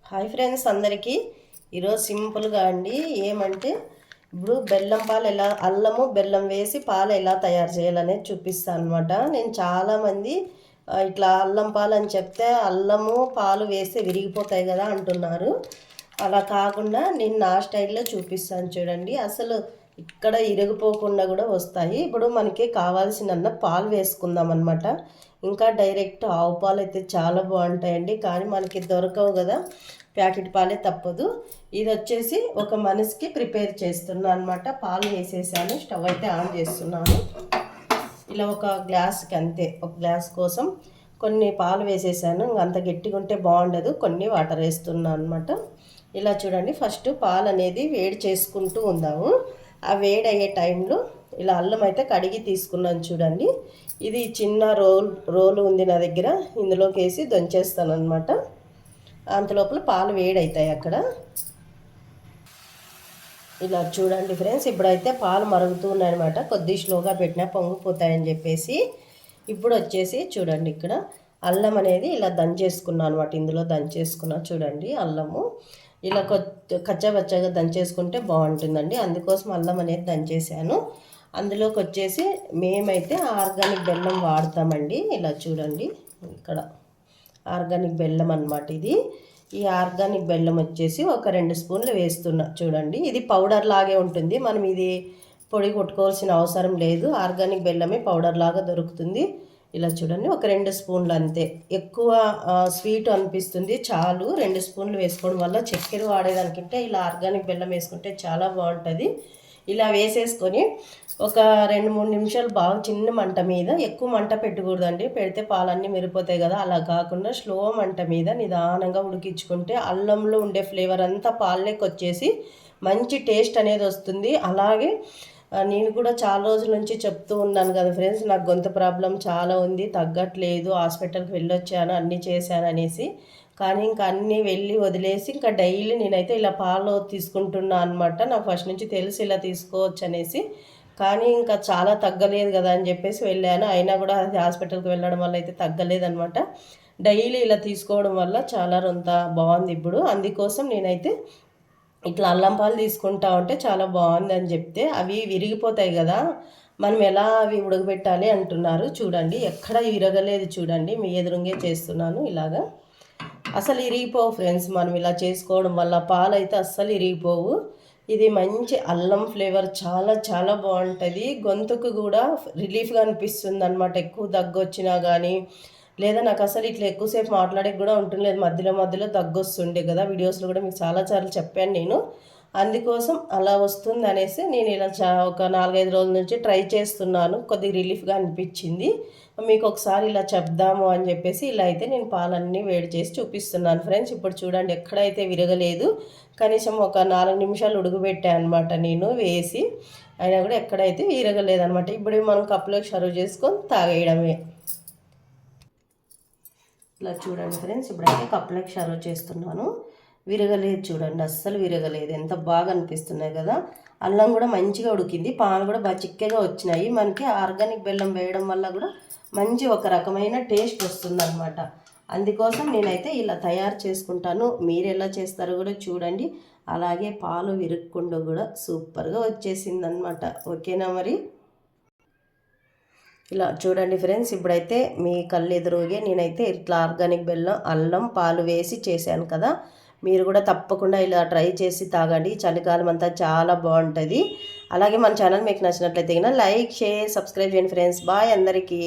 Hi friends అందరికీ ఈరోజు సింపుల్గా అండి ఏమంటే ఇప్పుడు బెల్లం పాలు ఎలా అల్లము బెల్లం వేసి పాలు ఎలా తయారు చేయాలనేది చూపిస్తాను అనమాట. నేను చాలామంది ఇట్లా అల్లం పాలు అని చెప్తే అల్లము పాలు వేస్తే విరిగిపోతాయి కదా అంటున్నారు. అలా కాకుండా నేను నా స్టైల్లో చూపిస్తాను చూడండి. అసలు ఇక్కడ ఇరిగిపోకుండా కూడా వస్తాయి. ఇప్పుడు మనకి కావాల్సిన పాలు వేసుకుందాం అనమాట. ఇంకా డైరెక్ట్ ఆవు పాలు అయితే చాలా బాగుంటాయండి, కానీ మనకి దొరకవు కదా, ప్యాకెట్ పాలే తప్పదు. ఇది వచ్చేసి ఒక మనిషికి ప్రిపేర్ చేస్తున్నాను అనమాట. పాలు వేసేసాను, స్టవ్ అయితే ఆన్ చేస్తున్నాను. ఇలా ఒక గ్లాస్కి అంతే, ఒక గ్లాస్ కోసం కొన్ని పాలు వేసేసాను. అంత గట్టిగా ఉంటే బాగుండదు, కొన్ని వాటర్ వేస్తున్నాను అనమాట. ఇలా చూడండి, ఫస్ట్ పాలు అనేది వేడి చేసుకుంటూ ఉందాము. ఆ వేడి అయ్యే టైంలో ఇలా అల్లం అయితే కడిగి తీసుకున్నాను చూడండి. ఇది చిన్న రోలు ఉంది నా దగ్గర, ఇందులోకి వేసి దంచేస్తాను అనమాట. అంతలోపల పాలు వేడవుతాయి అక్కడ. ఇలా చూడండి ఫ్రెండ్స్, ఇప్పుడైతే పాలు మరుగుతూ ఉన్నాయన్నమాట. కొద్ది స్లోగా పెట్టినా పొంగిపోతాయని చెప్పేసి ఇప్పుడు వచ్చేసి చూడండి, ఇక్కడ అల్లం అనేది ఇలా దంచేసుకున్నాను అనమాట. ఇందులో దంచేసుకున్నా చూడండి. అల్లము ఇలా కచ్చబచ్చగా దంచేసుకుంటే బాగుంటుందండి, అందుకోసం అల్లం అనేది దంచేసాను. అందులోకి వచ్చేసి మేమైతే ఆర్గానిక్ బెల్లం వాడతామండి. ఇలా చూడండి, ఇక్కడ ఆర్గానిక్ బెల్లం అన్నమాట ఇది. ఈ ఆర్గానిక్ బెల్లం వచ్చేసి ఒక 2 స్పూన్లు వేస్తున్నా చూడండి. ఇది పౌడర్ లాగే ఉంటుంది, మనం ఇది పొడి కొట్టుకోవాల్సిన అవసరం లేదు. ఆర్గానిక్ బెల్లమే పౌడర్ లాగా దొరుకుతుంది. ఇలా చూడండి, ఒక 2 స్పూన్లు అంతే. ఎక్కువ స్వీట్ అనిపిస్తుంది, చాలు 2 స్పూన్లు వేసుకోవడం వల్ల. చక్కెర వాడేదానికంటే ఇలా ఆర్గానిక్ బెల్లం వేసుకుంటే చాలా బాగుంటుంది. ఇలా వేసేసుకొని ఒక 2-3 నిమిషాలు బాగా చిన్న మంట మీద, ఎక్కువ మంట పెట్టకూడదండి, పెడితే పాలన్నీ మిరిపోతాయి కదా. అలా కాకుండా స్లో మంట మీద నిదానంగా ఉడికించుకుంటే అల్లంలో ఉండే ఫ్లేవర్ అంతా పాలలోకి వచ్చేసి మంచి టేస్ట్ అనేది వస్తుంది. అలాగే నేను కూడా చాలా రోజుల నుంచి చెప్తూ ఉన్నాను కదా ఫ్రెండ్స్, నాకు గొంతు ప్రాబ్లం చాలా ఉంది, తగ్గట్లేదు, హాస్పిటల్కి వెళ్ళొచ్చాను, అన్నీ చేశాను అనేసి. కానీ ఇంకా అన్నీ వెళ్ళి వదిలేసి ఇంకా డైలీ నేనైతే ఇలా పాలు తీసుకుంటున్నాను అనమాట. నాకు ఫస్ట్ నుంచి తెలిసి ఇలా తీసుకోవచ్చు అనేసి, కానీ ఇంకా చాలా తగ్గలేదు కదా అని చెప్పేసి వెళ్ళాను. అయినా కూడా అది హాస్పిటల్కి వెళ్ళడం వల్ల అయితే తగ్గలేదనమాట. డైలీ ఇలా తీసుకోవడం వల్ల చాలా రొంత బాగుంది ఇప్పుడు. అందుకోసం నేనైతే ఇట్లా అల్లం పాలు తీసుకుంటా ఉంటే చాలా బాగుంది అని చెప్తే, అవి విరిగిపోతాయి కదా, మనం ఎలా అవి ఉడకబెట్టాలి అంటున్నారు. చూడండి, ఎక్కడ విరగలేదు చూడండి, మీ ఎదురుంగే చేస్తున్నాను. ఇలాగా అసలు ఇరిగిపోవు ఫ్రెండ్స్, మనం ఇలా చేసుకోవడం వల్ల పాలు అయితే అస్సలు ఇరిగిపోవు. ఇది మంచి అల్లం ఫ్లేవర్ చాలా చాలా బాగుంటుంది. గొంతుకు కూడా రిలీఫ్గా అనిపిస్తుంది అనమాట. ఎక్కువ దగ్గు వచ్చినా కానీ, లేదా నాకు అసలు ఇట్లా ఎక్కువసేపు మాట్లాడేకి కూడా ఉంటుండలేదు, మధ్యలో మధ్యలో దగ్గు వస్తుండే కదా. వీడియోస్లో కూడా మీకు చాలాసార్లు చెప్పాను నేను, అందుకోసం అలా వస్తుంది అనేసి నేను ఇలా ఒక 4-5 రోజుల నుంచి ట్రై చేస్తున్నాను. కొద్దిగా రిలీఫ్గా అనిపించింది. మీకు ఒకసారి ఇలా చెప్దాము అని చెప్పేసి ఇలా అయితే నేను పాలన్నీ వేడి చేసి చూపిస్తున్నాను ఫ్రెండ్స్. ఇప్పుడు చూడండి, ఎక్కడైతే విరగలేదు, కనీసం ఒక 4 నిమిషాలు ఉడకబెట్టాను అనమాట నేను వేసి, అయినా కూడా ఎక్కడైతే విరగలేదనమాట. ఇప్పుడు మనం కప్పులోకి సర్వ్ చేసుకొని తాగేయడమే. ఇలా చూడండి ఫ్రెండ్స్, ఇప్పుడైతే కప్పులోకి సర్వ్ చేస్తున్నాను. విరగలేదు చూడండి, అస్సలు విరగలేదు, ఎంత బాగా అనిపిస్తున్నాయి కదా. అల్లం కూడా మంచిగా ఉడికింది, పాలు కూడా బాగా చిక్కగా వచ్చినాయి. మనకి ఆర్గానిక్ బెల్లం వేయడం వల్ల కూడా మంచి ఒక రకమైన టేస్ట్ వస్తుందన్నమాట. అందుకోసం నేనైతే ఇలా తయారు చేసుకుంటాను. మీరు ఎలా చేస్తారో కూడా చూడండి. అలాగే పాలు విరగకుండా కూడా సూపర్గా వచ్చేసిందనమాట. ఓకేనా మరి? ఇలా చూడండి ఫ్రెండ్స్, ఇప్పుడైతే మీ కళ్ళు ఎదురుగే నేనైతే ఇట్లా ఆర్గానిక్ బెల్లం అల్లం పాలు వేసి చేశాను కదా. మీరు కూడా తప్పకుండా ఇలా ట్రై చేసి తాగండి, చలికాలం అంతా చాలా బాగుంటుంది. అలాగే మన ఛానల్ మీకు నచ్చినట్లయితే లైక్, షేర్, సబ్స్క్రైబ్ చేయండి ఫ్రెండ్స్. బాయ్ అందరికీ.